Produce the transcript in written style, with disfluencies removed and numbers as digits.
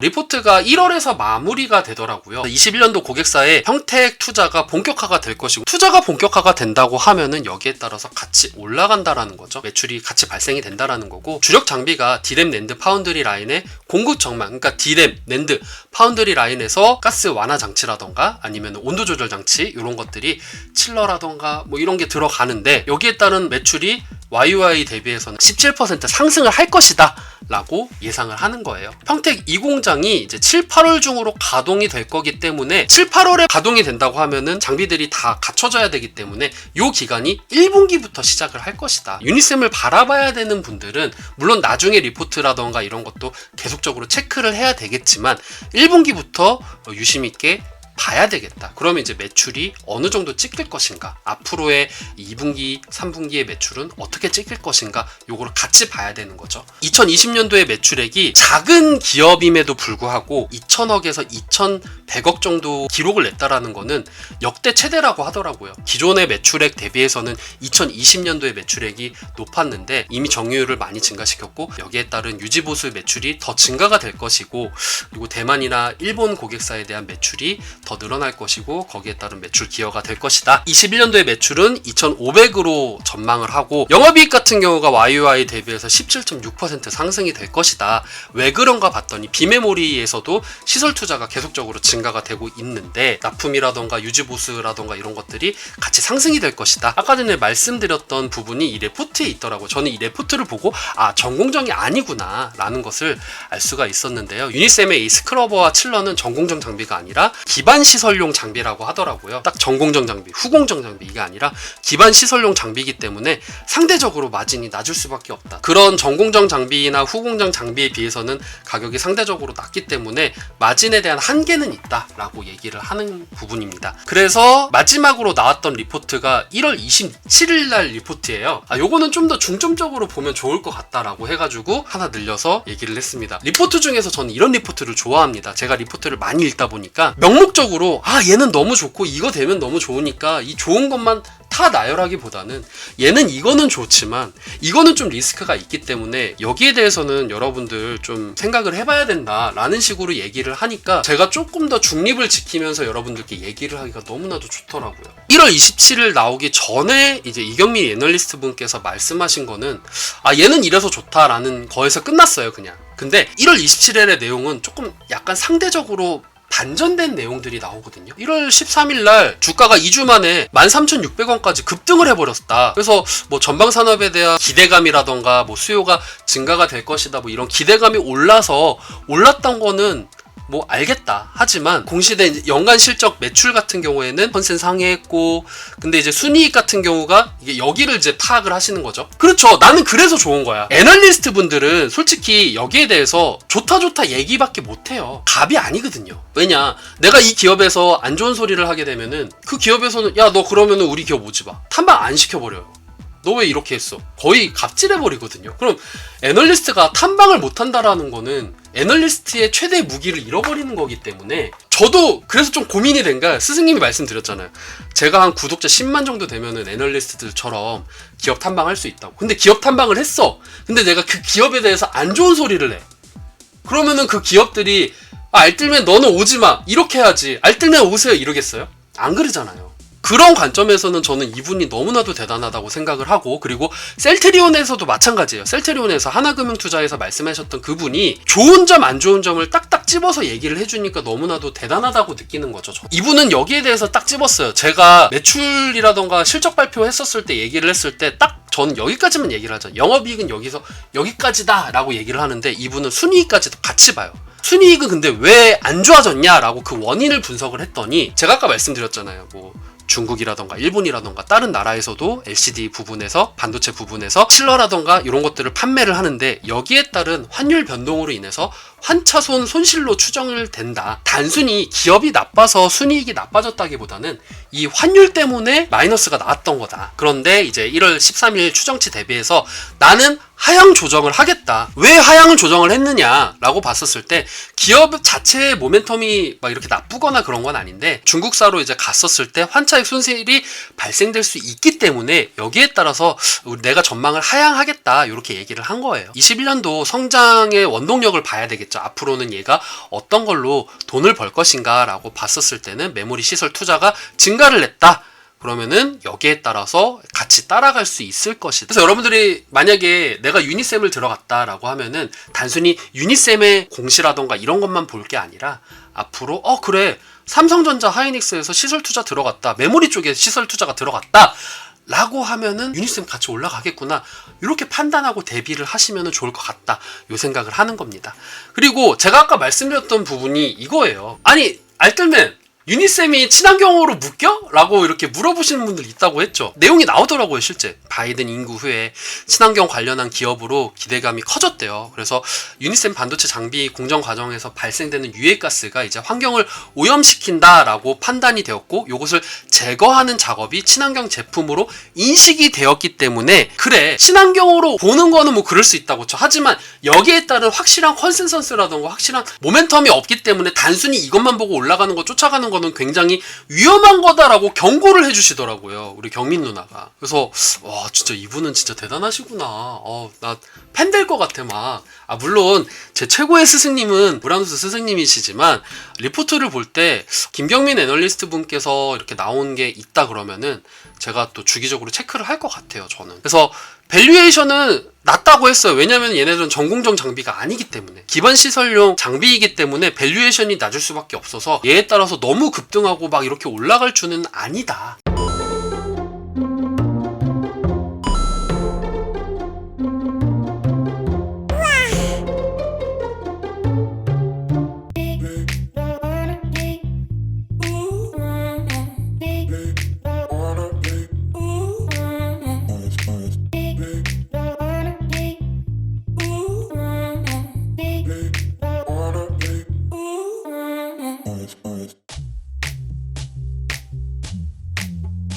리포트가 1월에서 마무리가 되더라고요. 21년도 고객사의 평택 투자가 본격화가 될 것이고, 투자가 본격화가 된다고 하면은 여기에 따라서 같이 올라간다라는 거죠. 매출이 같이 발생이 된다라는 거고, 주력 장비가 디램, 낸드, 파운드리 라인의 공급 정말, 그러니까 디램, 낸드, 파운드리 라인에서 가스 완화 장치라던가 아니면 온도 조절 장치 이런 것들이 칠러라던가 뭐 이런 게 들어가는데, 여기에 따른 매출이 YOY 대비해서는 17% 상승을 할 것이다 라고 예상을 하는 거예요. 평택 이 공장이 이제 7, 8월 중으로 가동이 될 거기 때문에 7, 8월에 가동이 된다고 하면은 장비들이 다 갖춰져야 되기 때문에 이 기간이 1분기부터 시작을 할 것이다. 유니셈을 바라봐야 되는 분들은 물론 나중에 리포트라던가 이런 것도 계속적으로 체크를 해야 되겠지만 1분기부터 유심 있게 봐야 되겠다. 그러면 이제 매출이 어느 정도 찍힐 것인가, 앞으로의 2분기, 3분기의 매출은 어떻게 찍힐 것인가, 요거를 같이 봐야 되는 거죠. 2020년도의 매출액이 작은 기업임에도 불구하고 2,000억에서 2,100억 정도 기록을 냈다라는 거는 역대 최대라고 하더라고요. 기존의 매출액 대비해서는 2020년도의 매출액이 높았는데 이미 정유율을 많이 증가시켰고, 여기에 따른 유지보수 매출이 더 증가가 될 것이고, 그리고 대만이나 일본 고객사에 대한 매출이 더 늘어날 것이고, 거기에 따른 매출 기여가 될 것이다. 21년도의 매출은 2,500으로 전망을 하고, 영업이익 같은 경우가 YOY 대비해서 17.6% 상승이 될 것이다. 왜 그런가 봤더니 비메모리에서도 시설 투자가 계속적으로 증가가 되고 있는데, 납품이라던가 유지보수라던가 이런 것들이 같이 상승이 될 것이다. 아까 전에 말씀드렸던 부분이 이 레포트에 있더라고요. 저는 이 레포트를 보고 전공정이 아니구나 라는 것을 알 수가 있었는데요. 유니셈의 이 스크러버와 칠러는 전공정 장비가 아니라 기반 시설용 장비라고 하더라고요. 딱 전공정 장비, 후공정 장비 이게 아니라 기반 시설용 장비이기 때문에 상대적으로 마진이 낮을 수밖에 없다. 그런 전공정 장비나 후공정 장비에 비해서는 가격이 상대적으로 낮기 때문에 마진에 대한 한계는 있다라고 얘기를 하는 부분입니다. 그래서 마지막으로 나왔던 리포트가 1월 27일 날 리포트예요. 요거는 좀 더 중점적으로 보면 좋을 것 같다라고 해가지고 하나 늘려서 얘기를 했습니다. 리포트 중에서 저는 이런 리포트를 좋아합니다. 제가 리포트를 많이 읽다 보니까 명목적으로 얘는 너무 좋고 이거 되면 너무 좋으니까 이 좋은 것만 다 나열하기보다는 얘는 이거는 좋지만 이거는 좀 리스크가 있기 때문에 여기에 대해서는 여러분들 좀 생각을 해봐야 된다 라는 식으로 얘기를 하니까 제가 조금 더 중립을 지키면서 여러분들께 얘기를 하기가 너무나도 좋더라고요. 1월 27일 나오기 전에 이제 이경민 애널리스트 분께서 말씀하신 거는 얘는 이래서 좋다라는 거에서 끝났어요 그냥. 근데 1월 27일의 내용은 조금 약간 상대적으로 반전된 내용들이 나오거든요. 1월 13일 날 주가가 2주 만에 13,600원까지 급등을 해버렸다. 그래서 뭐 전방산업에 대한 기대감이라던가 뭐 수요가 증가가 될 것이다 뭐 이런 기대감이 올랐던 거는 뭐 알겠다. 하지만 공시된 연간 실적 매출 같은 경우에는 컨센 상회했고, 근데 이제 순이익 같은 경우가 이게 여기를 이제 파악을 하시는 거죠. 그렇죠. 나는 그래서 좋은 거야. 애널리스트 분들은 솔직히 여기에 대해서 좋다 얘기밖에 못해요. 갑이 아니거든요. 왜냐, 내가 이 기업에서 안 좋은 소리를 하게 되면은 그 기업에서는 야 너 그러면은 우리 기업 오지 마. 탐방 안 시켜버려요. 너 왜 이렇게 했어? 거의 갑질해버리거든요. 그럼 애널리스트가 탐방을 못한다라는 거는 애널리스트의 최대 무기를 잃어버리는 거기 때문에, 저도 그래서 좀 고민이 된 게 스승님이 말씀드렸잖아요. 제가 한 구독자 10만 정도 되면은 애널리스트들처럼 기업 탐방할 수 있다고. 근데 기업 탐방을 했어. 근데 내가 그 기업에 대해서 안 좋은 소리를 해. 그러면은 그 기업들이 알뜰면 너는 오지 마 이렇게 해야지, 알뜰면 오세요 이러겠어요? 안 그러잖아요. 그런 관점에서는 저는 이분이 너무나도 대단하다고 생각을 하고, 그리고 셀트리온에서도 마찬가지예요. 셀트리온에서 하나금융투자에서 말씀하셨던 그분이 좋은 점 안 좋은 점을 딱딱 집어서 얘기를 해주니까 너무나도 대단하다고 느끼는 거죠. 이분은 여기에 대해서 딱 집었어요. 제가 매출이라던가 실적 발표했었을 때 얘기를 했을 때 딱 저는 여기까지만 얘기를 하죠. 영업이익은 여기서 여기까지다 라고 얘기를 하는데, 이분은 순이익까지도 같이 봐요. 순이익은 근데 왜 안 좋아졌냐라고 그 원인을 분석을 했더니, 제가 아까 말씀드렸잖아요. 뭐 중국이라던가 일본이라던가 다른 나라에서도 LCD 부분에서, 반도체 부분에서 칠러라던가 이런 것들을 판매를 하는데, 여기에 따른 환율 변동으로 인해서 환차손 손실로 추정을 된다. 단순히 기업이 나빠서 순이익이 나빠졌다기보다는 이 환율 때문에 마이너스가 나왔던 거다. 그런데 이제 1월 13일 추정치 대비해서 나는 하향 조정을 하겠다. 왜 하향을 조정을 했느냐라고 봤었을 때 기업 자체의 모멘텀이 막 이렇게 나쁘거나 그런 건 아닌데 중국사로 이제 갔었을 때 환차익 손실이 발생될 수 있기 때문에 여기에 따라서 내가 전망을 하향하겠다 이렇게 얘기를 한 거예요. 21년도 성장의 원동력을 봐야 되겠죠. 앞으로는 얘가 어떤 걸로 돈을 벌 것인가 라고 봤었을 때는 메모리 시설 투자가 증가를 냈다. 그러면은 여기에 따라서 같이 따라갈 수 있을 것이다. 그래서 여러분들이 만약에 내가 유니셈을 들어갔다라고 하면은 단순히 유니셈의 공시라던가 이런 것만 볼 게 아니라 앞으로 그래 삼성전자 하이닉스에서 시설 투자 들어갔다, 메모리 쪽에 시설 투자가 들어갔다 라고 하면은 유니셈 같이 올라가겠구나 이렇게 판단하고 대비를 하시면 좋을 것 같다 요 생각을 하는 겁니다. 그리고 제가 아까 말씀드렸던 부분이 이거예요. 아니 알뜰맨 유니셈이 친환경으로 묶여? 라고 이렇게 물어보시는 분들 있다고 했죠. 내용이 나오더라고요. 실제 바이든 인구 후에 친환경 관련한 기업으로 기대감이 커졌대요. 그래서 유니셈 반도체 장비 공정 과정에서 발생되는 유해가스가 이제 환경을 오염시킨다라고 판단이 되었고 이것을 제거하는 작업이 친환경 제품으로 인식이 되었기 때문에 그래 친환경으로 보는 거는 뭐 그럴 수 있다고 쳐. 하지만 여기에 따른 확실한 컨센서스라던가 확실한 모멘텀이 없기 때문에 단순히 이것만 보고 올라가는 거 쫓아가는 거는 굉장히 위험한 거다라고 경고를 해주시더라고요. 우리 경민 누나가. 그래서 와 진짜 이분은 진짜 대단하시구나. 나 팬 될 것 같아 막. 물론 제 최고의 스승님은 브라누스 스승님이시지만 리포트를 볼 때 김경민 애널리스트 분께서 이렇게 나온 게 있다 그러면은 제가 또 주기적으로 체크를 할 것 같아요. 저는. 그래서 밸류에이션은 낮다고 했어요. 왜냐면 얘네들은 전공정 장비가 아니기 때문에 기반 시설용 장비이기 때문에 밸류에이션이 낮을 수밖에 없어서 얘에 따라서 너무 급등하고 막 이렇게 올라갈 줄은 아니다. Nice.